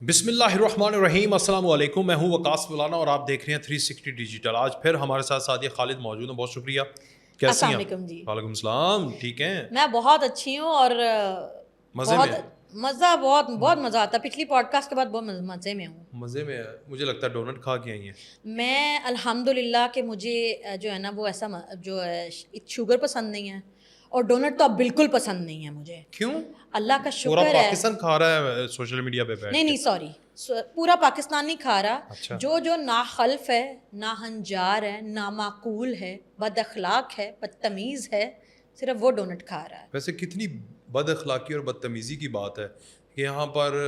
بسم اللہ الرحمن الرحیم، السلام علیکم۔ میں ہوں وقاص مولانا اور آپ دیکھ رہے ہیں 360 ڈیجیٹل۔ آج پھر ہمارے ساتھ سعدیہ خالد موجود ہیں، بہت شکریہ۔ کیسی ہیں؟ السلام علیکم جی۔ وعلیکم السلام، ٹھیک ہیں؟ میں بہت اچھی ہوں اور مزے بہت میں بہت مزہ آتا ہے۔ پچھلی پوڈ کاسٹ کے بعد بہت مزے میں ہوں۔ مزے میں مجھے لگتا ہے ڈونٹ کھا کے آئی ہیں۔ میں الحمدللہ کہ مجھے جو ہے نا وہ ایسا جو ہے شوگر پسند نہیں ہے، اور ڈونٹ تو اب بالکل پسند نہیں ہے مجھے۔ کیوں؟ اللہ کا پورا شکر ہے۔ پاکستان کھا رہا ہے سوشل میڈیا پہ بیٹھ نہیں سوری، پورا پاکستان نہیں کھا رہا۔ اچھا۔ جو ناخلف ہے، ناہنجار ہے، نامعقول ہے، بد اخلاق ہے، بدتمیز ہے، صرف وہ ڈونٹ کھا رہا ہے۔ ویسے کتنی بد اخلاقی اور بدتمیزی کی بات ہے کہ یہاں پر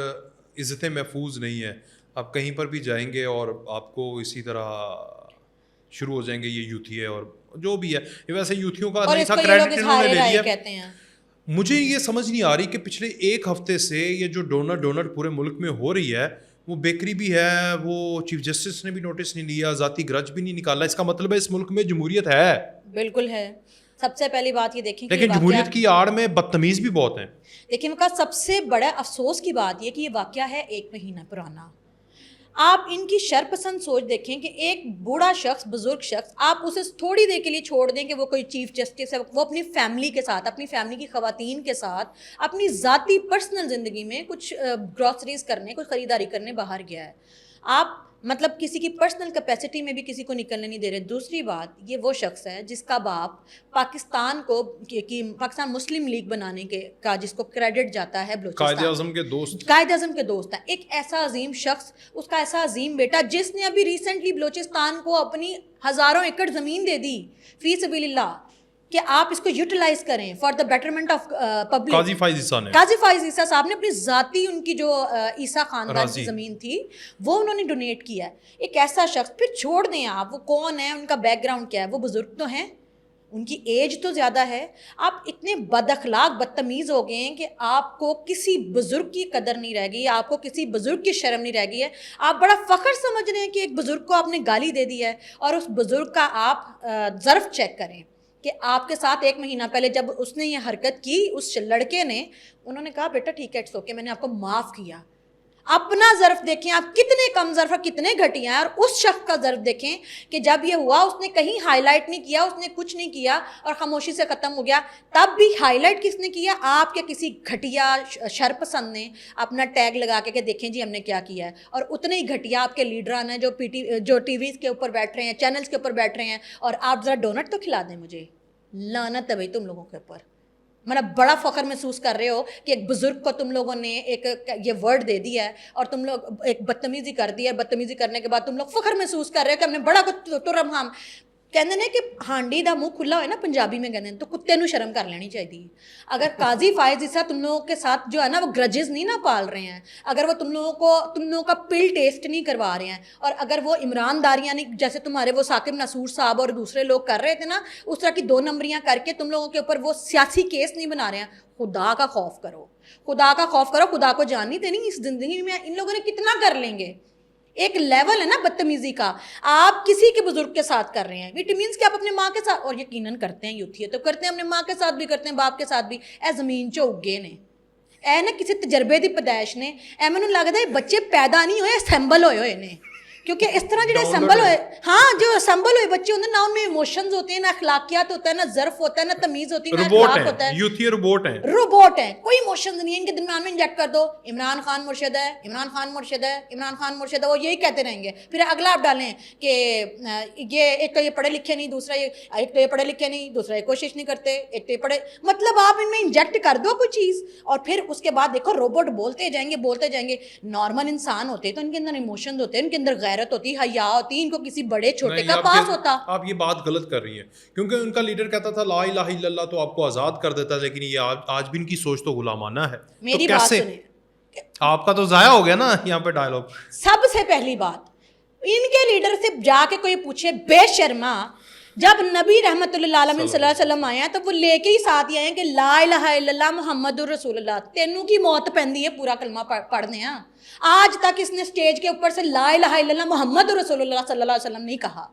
عزتیں محفوظ نہیں ہیں۔ آپ کہیں پر بھی جائیں گے اور آپ کو اسی طرح شروع ہو جائیں گے یہ یوتھی ہے اور جو بھی ہے۔ ویسے یوتھیوں کا نہیں تھا کریڈٹ انہوں نے لے لیا کہتے ہیں۔ مجھے یہ سمجھ نہیں آ رہی کہ پچھلے ایک ہفتے سے یہ جو ڈونٹ پورے ملک میں ہو رہی ہے، وہ بیکری بھی ہے، وہ چیف جسٹس نے بھی نوٹس نہیں لیا، ذاتی گرج بھی نہیں نکالا۔ اس کا مطلب ہے اس ملک میں جمہوریت ہے۔ بالکل ہے۔ سب سے پہلی بات یہ دیکھیں، لیکن جمہوریت کی آڑ میں بدتمیز بھی بہت ہیں۔ لیکن کا سب سے بڑا افسوس کی بات یہ کہ یہ واقعہ ہے 1 مہینہ پرانا۔ آپ ان کی شر پسند سوچ دیکھیں کہ ایک بوڑھا شخص، بزرگ شخص، آپ اسے تھوڑی دیر کے لیے چھوڑ دیں کہ وہ کوئی چیف جسٹس ہے، وہ اپنی فیملی کے ساتھ، اپنی فیملی کی خواتین کے ساتھ، اپنی ذاتی پرسنل زندگی میں کچھ گروسریز کرنے، کچھ خریداری کرنے باہر گیا ہے۔ آپ مطلب کسی کی پرسنل کیپیسٹی میں بھی کسی کو نکلنے نہیں دے رہے۔ دوسری بات، یہ وہ شخص ہے جس کا باپ پاکستان کو پاکستان مسلم لیگ بنانے کا جس کو کریڈٹ جاتا ہے بلوچستان، قائد اعظم کے دوست، قائد اعظم کے دوست ہے۔ ایک ایسا عظیم شخص، اس کا ایسا عظیم بیٹا جس نے ابھی ریسنٹلی بلوچستان کو اپنی ہزاروں ایکڑ زمین دے دی فی سبیل اللہ کہ آپ اس کو یوٹیلائز کریں for the betterment of public. قاضی فائز عیسیٰ صاحب نے اپنی ذاتی ان کی جو عیسیٰ خاندان کی زمین تھی وہ انہوں نے ڈونیٹ کیا ہے۔ ایک ایسا شخص، پھر چھوڑ دیں آپ وہ کون ہے، ان کا بیک گراؤنڈ کیا ہے، وہ بزرگ تو ہیں، ان کی ایج تو زیادہ ہے۔ آپ اتنے بد اخلاق بدتمیز ہو گئے ہیں کہ آپ کو کسی بزرگ کی قدر نہیں رہ گئی، آپ کو کسی بزرگ کی شرم نہیں رہ گئی ہے۔ آپ بڑا فخر سمجھ رہے ہیں کہ ایک بزرگ کو آپ نے گالی دے دی ہے، اور اس بزرگ کا آپ ظرف چیک کریں کہ آپ کے ساتھ 1 مہینہ پہلے جب اس نے یہ حرکت کی، اس لڑکے نے، انہوں نے کہا بیٹا ٹھیک ہے، اٹس اوکے، میں نے آپ کو معاف کیا۔ اپنا ظرف دیکھیں آپ کتنے کم ظرف، کتنے گھٹیا ہیں، اور اس شخص کا ظرف دیکھیں کہ جب یہ ہوا اس نے کہیں ہائی لائٹ نہیں کیا، اس نے کچھ نہیں کیا اور خاموشی سے ختم ہو گیا۔ تب بھی ہائی لائٹ کس نے کیا؟ آپ کے کسی گھٹیا شر پسند نے اپنا ٹیگ لگا کے کہ دیکھیں جی ہم نے کیا کیا ہے۔ اور اتنے ہی گھٹیا آپ کے لیڈران ہیں جو ٹی ویز کے اوپر بیٹھ رہے ہیں، چینلز کے اوپر بیٹھ رہے ہیں، اور آپ ذرا ڈونٹ تو کھلا دیں مجھے۔ لعنت ہے بھائی تم لوگوں کے اوپر۔ مطلب بڑا فخر محسوس کر رہے ہو کہ ایک بزرگ کو تم لوگوں نے ایک یہ ورڈ دے دیا ہے اور تم لوگ ایک بدتمیزی کر دی ہے۔ بدتمیزی کرنے کے بعد تم لوگ فخر محسوس کر رہے ہو کہ ہم نے بڑا ترم ہم کہندے نے کہ ہانڈی دا منہ کھلا ہوئے نا، پنجابی میں کہندے تو کتے نو شرم کر لینی چاہیے۔ اگر قاضی فائز عیسیٰ تم لوگوں کے ساتھ جو ہے نا وہ گرجز نہیں نا پال رہے ہیں، اگر وہ تم لوگوں کا پل ٹیسٹ نہیں کروا رہے ہیں، اور اگر وہ عمران داریاں نہیں جیسے تمہارے وہ ثاقب نصور صاحب اور دوسرے لوگ کر رہے تھے نا، اس طرح کی 2 نمبریاں کر کے تم لوگوں کے اوپر وہ سیاسی کیس نہیں بنا رہے ہیں، خدا کا خوف کرو، خدا کا خوف کرو۔ خدا کو جان نہیں دینی اس زندگی میں، ان لوگوں نے کتنا کر لیں گے۔ ایک لیول ہے نا بدتمیزی کا، آپ کسی کے بزرگ کے ساتھ کر رہے ہیں، اٹ مینس کہ آپ اپنے ماں کے ساتھ، اور یقیناً کرتے ہیں یوتھی تو کرتے ہیں، اپنے ماں کے ساتھ بھی کرتے ہیں، باپ کے ساتھ بھی۔ اے زمین چو اگے نے، اے نا کسی تجربے دی پیدائش نے، اے مینوں لگدا ہے بچے پیدا نہیں ہوئے، اسمبل ہوئے نے، کیونکہ اس طرح جڑے اسمبل ہوئے، ہاں جو اسمبل ہوئے بچے ہوتے ہیں نا، ان میں ایموشنز ہوتے ہیں، نہ اخلاقیات ہوتا ہے، نہ ظرف ہوتا ہے، نہ تمیز ہوتی ہے، نہ اخلاق ہوتا ہے۔ یوتھی روبوٹ ہیں، روبوٹ ہیں، کوئی ایموشنز نہیں ہے ان کے درمیان میں، انجیکٹ کر دو عمران خان مرشد ہے، عمران خان مرشد ہے، عمران خان مرشد ہے، وہ یہی کہتے رہیں گے۔ پھر اگلا آپ ڈالیں کہ یہ ایک تو یہ پڑھے لکھے نہیں، دوسرا ایک تو یہ پڑھے لکھے نہیں، دوسرا یہ کوشش نہیں کرتے، ایک تو یہ پڑھے، مطلب آپ ان میں انجیکٹ کر دو کوئی چیز، اور پھر اس کے بعد دیکھو روبوٹ بولتے جائیں گے۔ نارمل انسان ہوتے تو ان کے اندر ایموشنز ہوتے ہیں، ان کے اندر غیرت ہوتی، حیا ہوتی، ان کو کسی بڑے چھوٹے کا پاس ہوتا۔ آپ یہ بات غلط کر رہی ہیں، کیونکہ ان کا لیڈر کہتا تھا لا الہ الا اللہ تو آپ کو آزاد کر دیتا ہے، لیکن یہ آج بھی ان کی سوچ تو غلامانہ ہے۔ میری بات سنیں، آپ کا تو ضائع ہو گیا نا یہاں پہ ڈائلاگ۔ سب سے پہلی بات، ان کے لیڈر سے جا کے کوئی پوچھے، بے شرما، جب نبی رحمت اللہ علیہ صلی اللہ علیہ وسلم آیا تو وہ لے کے ہی ساتھ ہی آئے کہ لا الہ الا اللہ محمد الرسول اللہ، تینوں کی موت پہندی ہے پورا کلمہ پڑھنے ہیں۔ آج تک اس نے سٹیج کے اوپر سے لا الہ الا اللہ محمد رسول اللہ صلی اللہ علیہ وسلم نہیں کہا۔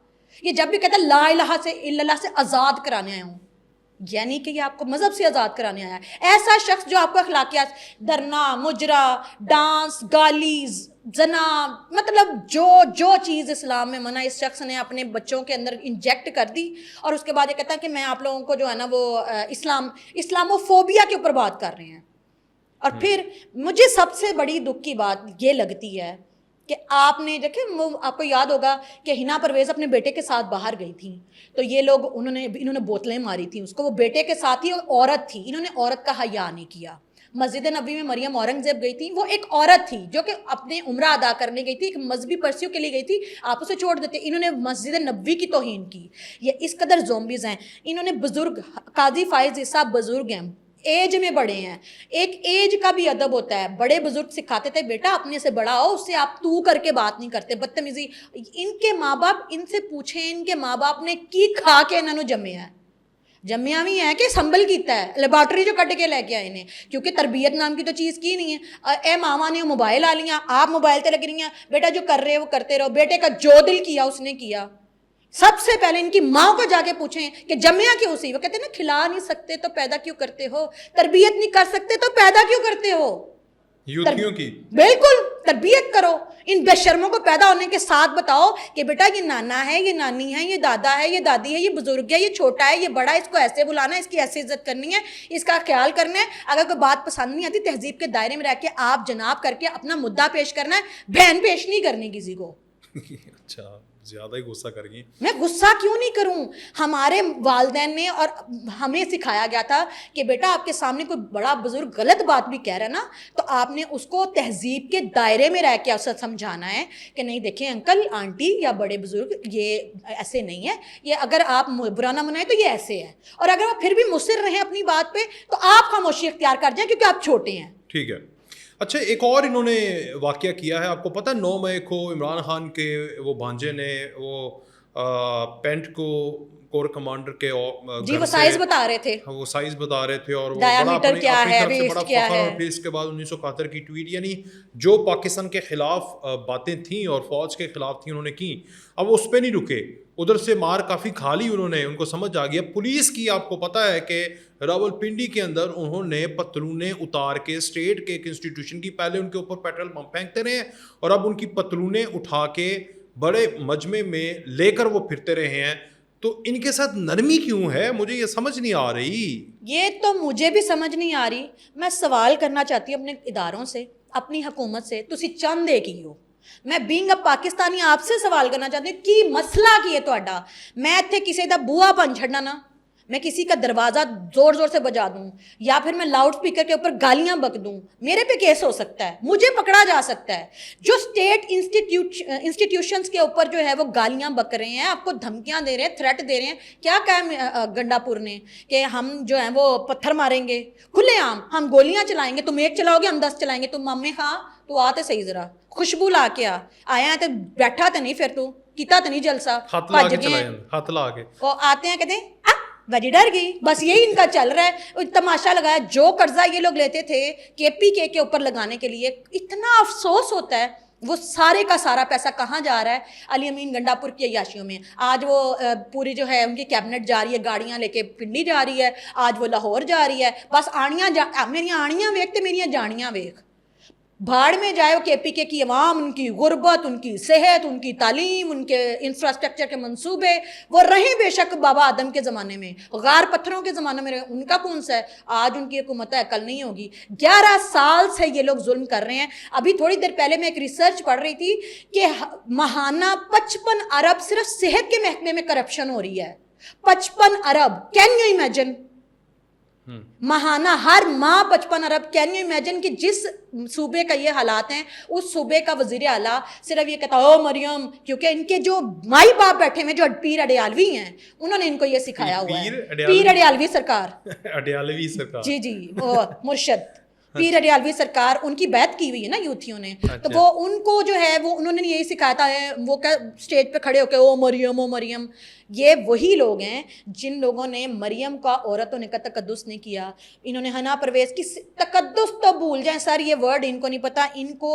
یہ جب بھی کہتا ہے لا الہ الا اللہ سے آزاد کرانے آیا ہوں، یعنی کہ یہ آپ کو مذہب سے آزاد کرانے آیا ہے. ایسا شخص جو آپ کو اخلاقیات، دھرنا، مجرا، ڈانس، گالیز، زنا، مطلب جو چیز اسلام میں منع اس شخص نے اپنے بچوں کے اندر انجیکٹ کر دی، اور اس کے بعد یہ کہتا ہے کہ میں آپ لوگوں کو جو ہے نا وہ اسلاموفوبیا کے اوپر بات کر رہے ہیں. اور پھر مجھے سب سے بڑی دکھ کی بات یہ لگتی ہے کہ آپ نے دیکھیں، آپ کو یاد ہوگا کہ حنا پرویز اپنے بیٹے کے ساتھ باہر گئی تھیں، تو یہ لوگ انہوں نے بوتلیں ماری تھیں اس کو. وہ بیٹے کے ساتھ ہی عورت تھی، انہوں نے عورت کا حیا نہیں کیا. مسجد نبوی میں مریم اورنگزیب گئی تھی، وہ ایک عورت تھی جو کہ اپنے عمرہ ادا کرنے گئی تھی، ایک مذہبی پرسیوں کے لیے گئی تھی، آپ اسے چھوڑ دیتے. انہوں نے مسجد نبوی کی توہین کی. یہ اس قدر زومبیز ہیں. انہوں نے بزرگ قاضی فائز عیسیٰ بزرگ ہیں، ایج میں بڑے ہیں، ایک ایج کا بھی ادب ہوتا ہے. بڑے بزرگ سکھاتے تھے بیٹا اپنے سے بڑا ہو، اس سے آپ تو کر کے بات نہیں کرتے، بدتمیزی. ان کے ماں باپ، ان سے پوچھیں ان کے ماں باپ نے کی کھا کے انہوں نے جمیا ہے. جمیا بھی ہے کہ سنبل کیتا ہے، لیبارٹری جو کٹ کے لے کے آئے نے، کیونکہ تربیت نام کی تو چیز کی نہیں ہے. اے ماما نے موبائل آ لیا، آپ موبائل تے لگ رہی ہیں، بیٹا جو کر رہے وہ کرتے رہو. بیٹے کا جو دل کیا اس نے کیا. سب سے پہلے ان کی ماں کو جا کے پوچھیں کہ جمیا کیوں سی. وہ کہتے ہیں نا کھلا نہیں سکتے تو پیدا کیوں کرتے ہو، تربیت نہیں کر سکتے تو پیدا کیوں کرتے ہو. یوتھیوں کی بالکل تربیت کرو. ان بے شرموں کو پیدا ہونے کے ساتھ بتاؤ کہ بیٹا یہ نانا ہے، یہ نانی ہے، یہ دادا ہے، یہ دادی ہے، یہ بزرگ ہے، یہ چھوٹا ہے، یہ بڑا ہے، اس کو ایسے بلانا ہے، اس کی ایسے عزت کرنی ہے، اس کا خیال کرنا ہے. اگر کوئی بات پسند نہیں آتی تہذیب کے دائرے میں رہ کے آپ جناب کر کے اپنا مدعا پیش کرنا ہے، بہن پیش نہیں کرنی کسی کو. اچھا زیادہ ہی غصہ کر گئی. میں غصہ کیوں نہیں کروں؟ ہمارے والدین نے اور ہمیں سکھایا گیا تھا کہ بیٹا آپ کے سامنے کوئی بڑا بزرگ غلط بات بھی کہہ رہا ہے نا، تو آپ نے اس کو تہذیب کے دائرے میں رہ کے اسے سمجھانا ہے کہ نہیں دیکھیں انکل آنٹی یا بڑے بزرگ یہ ایسے نہیں ہے، یہ اگر آپ برا نہ منائیں تو یہ ایسے ہے. اور اگر وہ پھر بھی مصر رہیں اپنی بات پہ تو آپ خاموشی اختیار کر جائیں کیونکہ آپ چھوٹے ہیں. ٹھیک ہے. اچھا ایک اور انہوں نے واقعہ کیا ہے، آپ کو پتہ 9 مئی کو عمران خان کے وہ بھانجے نے وہ پینٹ کو کور کمانڈر کے جی وہ سائز بتا رہے تھے، وہ سائز بتا رہے تھے، اور وہ ڈایامیٹر کیا ہے، اپنی طرف سے بڑا ویسٹ کیا فخر، ہے. اور پھر اس کے بعد 1971 کی ٹویٹ، یعنی جو پاکستان کے خلاف باتیں تھیں اور فوج کے خلاف تھیں انہوں نے کی. اب وہ اس پہ نہیں رکے، ادھر سے مار کافی کھا لی انہوں نے. ان کو سمجھ آ گیا پولیس کی. آپ کو پتہ ہے کہ راولپنڈی کے اندر انہوں نے پتلونیں اتار کے اسٹیٹ کے ایک انسٹیٹیوشن کی، پہلے ان کے اوپر پیٹرول پمپ پھینکتے رہے ہیں اور اب ان کی پتلونیں اٹھا کے بڑے مجمع میں لے کر وہ پھرتے رہے ہیں. تو ان کے ساتھ نرمی کیوں ہے؟ مجھے یہ سمجھ نہیں آ رہی. یہ تو مجھے بھی سمجھ نہیں آ رہی. میں سوال کرنا چاہتی ہوں اپنے اداروں سے، اپنی حکومت سے. تسی چاہندے کی ہو؟ میں بینگ اے پاکستانی آپ سے سوال کرنا چاہتی ہوں کی مسئلہ کی ہے تہاڈا؟ میں اتنے کسی دا بوہا بن چھڑنا نا، میں کسی کا دروازہ زور زور سے بجا دوں یا پھر میں لاؤڈ سپیکر کے اوپر گالیاں بک دوں، میرے پہ کیس ہو سکتا ہے، مجھے پکڑا جا سکتا ہے. جو اسٹیٹ انسٹیٹیوشنز کے اوپر جو ہے وہ گالیاں بک رہے ہیں، آپ کو دھمکیاں دے رہے ہیں، تھریٹ دے رہے ہیں. کیا کہا گنڈا پور نے کہ ہم جو ہیں وہ پتھر ماریں گے کھلے عام، ہم گولیاں چلائیں گے، تم ایک چلاؤ گے ہم 10 چلائیں گے. تم مامے خاں تو آتے صحیح ذرا خوشبو لا کے آیا ہے تو بیٹھا تو نہیں، پھر تو کیتا تو نہیں جلسہ، ہاتھ لا کے وہ آتے ہیں کہتے ہیں وجہ ڈر گئی. بس یہی ان کا چل رہا ہے. تماشا لگایا جو قرضہ یہ لوگ لیتے تھے KPK کے اوپر لگانے کے لیے. اتنا افسوس ہوتا ہے وہ سارے کا سارا پیسہ کہاں جا رہا ہے؟ علی امین گنڈا پور کی عیاشیوں میں. آج وہ پوری جو ہے ان کی کیبنٹ جا رہی ہے، گاڑیاں لے کے پنڈی جا رہی ہے، آج وہ لاہور جا رہی ہے. بس میری آنیاں ویک تے میری جانیاں ویک. بھاڑ میں جائے وہ KPK کی عوام، ان کی غربت، ان کی صحت، ان کی تعلیم، ان کے انفراسٹرکچر کے منصوبے. وہ رہیں بے شک بابا آدم کے زمانے میں، غار پتھروں کے زمانے میں رہے، ان کا کون سا ہے؟ آج ان کی حکومت ہے، کل نہیں ہوگی. 11 سال سے یہ لوگ ظلم کر رہے ہیں. ابھی تھوڑی دیر پہلے میں ایک ریسرچ پڑھ رہی تھی کہ ماہانہ 55 ارب صرف صحت کے محکمے میں کرپشن ہو رہی ہے. 55 ارب، کین یو امیجن؟ ماہانہ ہر ماہ 55 ارب. کین یو امیجن کہ جس صوبے کا یہ حالات ہیں اس صوبے کا وزیر اعلیٰ صرف یہ کہتا او مریم، کیونکہ ان کے جو مائی باپ بیٹھے ہوئے جو پیر اڈیالوی ہیں انہوں نے ان کو یہ سکھایا ہوا ہے. پیر اڈیالوی سرکار، اڈیالوی سرکار، جی وہ مرشد پیر اڈیالوی سرکار، ان کی بیعت کی ہوئی ہے نا یوتھیوں نے. تو وہ ان کو جو ہے وہ انہوں نے یہی سکھایا ہے. وہ اسٹیج پہ کھڑے ہو کے او مریم او مریم. یہ وہی لوگ ہیں جن لوگوں نے مریم کا عورتوں نے کا تقدس نہیں کیا. انہوں نے حنا پرویز کی تقدس تو بھول جائیں سر، یہ ورڈ ان کو نہیں پتا. ان کو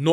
9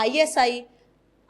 ISI।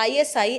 ISI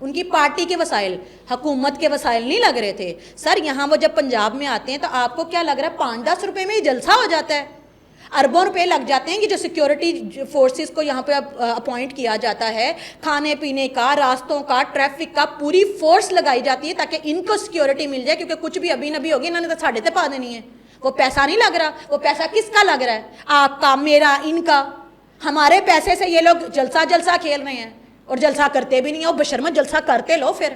ان کی پارٹی کے وسائل، حکومت کے وسائل نہیں لگ رہے تھے سر. یہاں وہ جب پنجاب میں آتے ہیں تو آپ کو کیا لگ رہا ہے 5-10 روپے میں ہی جلسہ ہو جاتا ہے؟ اربوں روپے لگ جاتے ہیں کہ جو سیکیورٹی فورسز کو یہاں پہ اپوائنٹ کیا جاتا ہے، کھانے پینے کا، راستوں کا، ٹریفک کا، پوری فورس لگائی جاتی ہے تاکہ ان کو سیکیورٹی مل جائے، کیونکہ کچھ بھی ابھی نبی ہوگی انہوں نے تو ساڑھے تے پا دینی ہے. وہ پیسہ نہیں لگ رہا. وہ پیسہ کس کا لگ رہا ہے؟ آپ کا، میرا، ان کا. ہمارے پیسے سے یہ لوگ جلسہ کھیل رہے ہیں اور جلسہ کرتے بھی نہیں ہیں. اور بشرمت جلسہ کرتے لو، پھر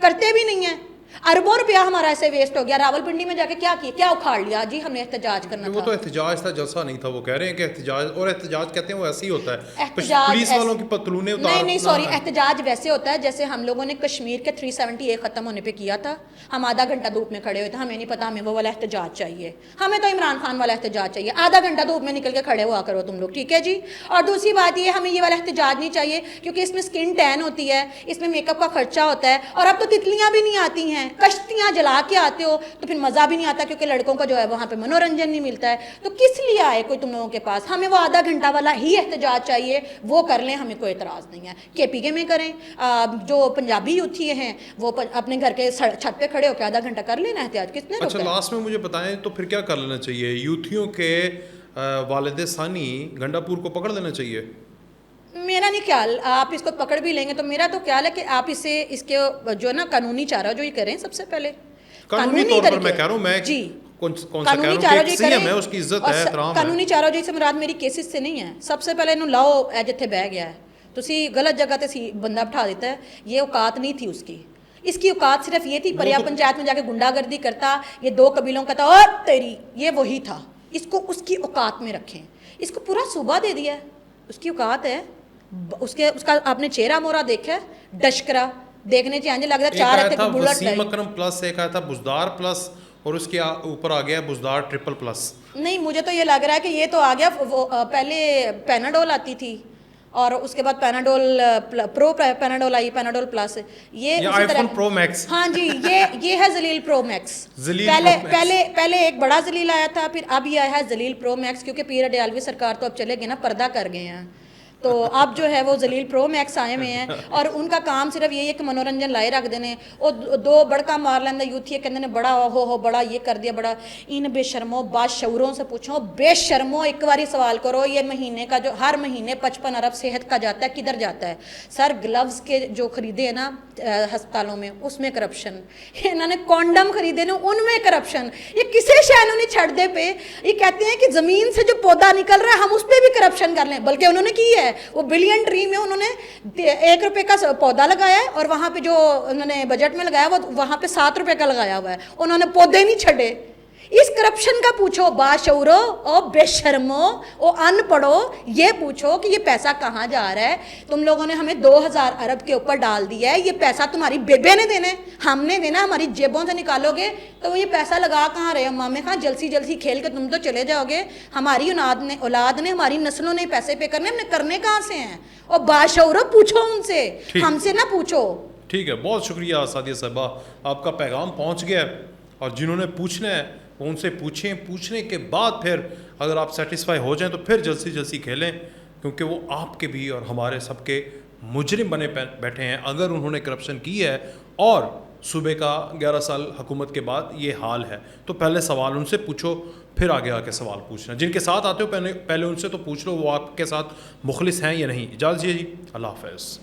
کرتے بھی نہیں ہیں. اربوں روپیہ ہمارا ایسے ویسٹ ہو گیا. راول پنڈی میں جا کے کیا اکھاڑ لیا جی ہم نے احتجاج کرنا تھا. وہ تو احتجاج تھا، جلسہ نہیں تھا. وہ کہہ رہے ہیں کہ احتجاج، اور احتجاج کہتے ہیں وہ ایسے ہی ہوتا ہے، پولیس والوں کی پتلونیں اتار. نہیں سوری، احتجاج ویسے ہوتا ہے جیسے ہم لوگوں نے کشمیر کے 370A ختم ہونے پہ کیا تھا. ہم آدھا گھنٹہ دھوپ میں کھڑے ہوئے تھے، ہمیں نہیں پتا ہمیں وہ والا احتجاج چاہیے. ہمیں تو عمران خان والا احتجاج چاہیے. آدھا گھنٹہ دھوپ میں نکل کے کھڑے ہوا کرو تم لوگ، ٹھیک ہے جی. اور دوسری بات یہ، ہمیں یہ والا احتجاج نہیں چاہیے کیونکہ اس میں سکن ٹین ہوتی ہے، اس میں میک اپ کا خرچہ ہوتا ہے. اور اب تو تتلیاں بھی نہیں آتی ہیں، کشتیاں جلا کے آتے ہو تو پھر مزہ بھی نہیں آتا کیونکہ لڑکوں کا جو ہے وہاں پہ منورنجن نہیں ملتا ہے. تو کس لیے آئے کوئی تم لوگوں کے پاس؟ ہمیں وہ آدھا گھنٹہ والا ہی احتجاج چاہیے، وہ کر لیں، ہمیں کوئی اعتراض نہیں ہے. KPK میں کریں، جو پنجابی یوتھی ہیں وہ اپنے گھر کے چھت پہ کھڑے ہو کے آدھا گھنٹہ کر لینا احتجاج. کس نے روکا؟ اچھا لاسٹ میں مجھے بتائیں تو پھر کیا کر لینا چاہیے؟ یوتھیوں کے والد ثانی گنڈا پور کو پکڑ لینا چاہیے؟ میرا نہیں خیال. آپ اس کو پکڑ بھی لیں گے تو میرا تو خیال ہے کہ آپ اسے اس کے جو نا قانونی چارہ جو یہ کریں سب سے پہلے. قانونی طور پر میں کہہ رہا ہوں، میں جی کون سا کہہ رہا ہوں کہ سی ایم ہے، اس کی عزت ہے، احترام ہے. قانونی چارہ جو سے مراد میری کیسز سے نہیں ہے. سب سے پہلے انہوں لاؤ اے جتھے بہ گیا ہے تسی غلط جگہ تے بندہ بٹھا دیتا ہے. یہ اوقات نہیں تھی اس کی. اس کی اوقات صرف یہ تھی پریا پنچایت میں جا کے گنڈا گردی کرتا، یہ 2 قبیلوں کا تھا اور تیری، یہ وہی تھا. اس کو اس کی اوقات میں رکھیں. اس کو پورا صوبہ دے دیا ہے، اس کی اوقات ہے. اس کا آپ نے چہرہ مورا دیکھا ہے، ڈشکرا دیکھنے سے انج لگ رہا ہے 4 ہفتے کی بلٹ وسیم اکرم پلس، ایک آیا تھا بزدار پلس، اور اس کے اوپر آ گیا بزدار ٹرپل پلس. نہیں مجھے تو یہ لگ رہا ہے کہ یہ تو آ گیا. وہ پہلے پیناڈول آتی تھی اور اس کے بعد پیناڈول پرو، پیناڈول آئی، پیناڈول پلس. یہ آئی فون پرو میکس. ہاں جی، یہ ہے ذلیل پرو میکس. پہلے ایک بڑا ذلیل آیا تھا، پھر اب یہ آیا ہے ذلیل پرو میکس، کیونکہ پیر اڈیالوی سرکار تو اب چلے گئے نا، پردہ کر گئے ہیں. تو اب جو ہے وہ ذلیل پرو میکس آئے ہوئے ہیں اور ان کا کام صرف یہی ہے کہ منورنجن لائے رکھ دینے. وہ 2 بڑکا مار لینا یوتھی کہتے ہیں بڑا ہو بڑا یہ کر دیا بڑا. ان بے شرموں بادشعوروں سے پوچھو، بے شرموں ایک باری سوال کرو، یہ مہینے کا جو ہر مہینے 55 ارب صحت کا جاتا ہے کدھر جاتا ہے؟ سر گلوز کے جو خریدے ہیں نا ہسپتالوں میں اس میں کرپشن. انہوں نے کونڈم خریدے نا ان میں کرپشن. یہ کسے شہنوں نے چھڑ دے پہ. یہ کہتے ہیں کہ زمین سے جو پودا نکل رہا ہے ہم اس پہ بھی کرپشن کر لیں، بلکہ انہوں نے کی ہے. وہ بلین ٹری میں انہوں نے 1 روپے کا پودا لگایا ہے اور وہاں پہ جو انہوں نے بجٹ میں لگایا وہ وہاں پہ 7 روپے کا لگایا ہوا ہے. انہوں نے پودے نہیں چھڑے. اس کرپشن کا پوچھو باشعورو او بے شرمو او ان پڑھو، یہ پوچھو کہ یہ پیسہ کہاں جا رہا ہے. تم لوگوں نے ہمیں 2000 ارب کے اوپر ڈال دیا ہے. یہ پیسہ تمہاری بیبے نے دینا ہے، ہم نے دینا. ہماری جیبوں سے نکالو گے تو وہ یہ پیسہ لگا کہاں رہے؟ مامے خان جلسی کھیل کے تم تو چلے جاؤ گے. ہماری اولاد نے ہماری نسلوں نے پیسے پے کرنے، ہم نے کرنے کہاں سے ہیں؟ اور باشعورو پوچھو ان سے، ہم سے نہ پوچھو. ٹھیک ہے، بہت شکریہ سعدیہ صاحبہ، آپ کا پیغام پہنچ گیا ہے. اور جنہوں نے پوچھنا ہے وہ ان سے پوچھیں. پوچھنے کے بعد پھر اگر آپ سیٹسفائی ہو جائیں تو پھر جلسی کھیلیں، کیونکہ وہ آپ کے بھی اور ہمارے سب کے مجرم بنے بیٹھے ہیں. اگر انہوں نے کرپشن کی ہے اور صوبے کا 11 سال حکومت کے بعد یہ حال ہے تو پہلے سوال ان سے پوچھو، پھر آگے آ کے سوال پوچھنا. جن کے ساتھ آتے ہو پہلے ان سے تو پوچھ لو وہ آپ کے ساتھ مخلص ہیں یا نہیں. اجازت دیجیے جی، اللہ حافظ.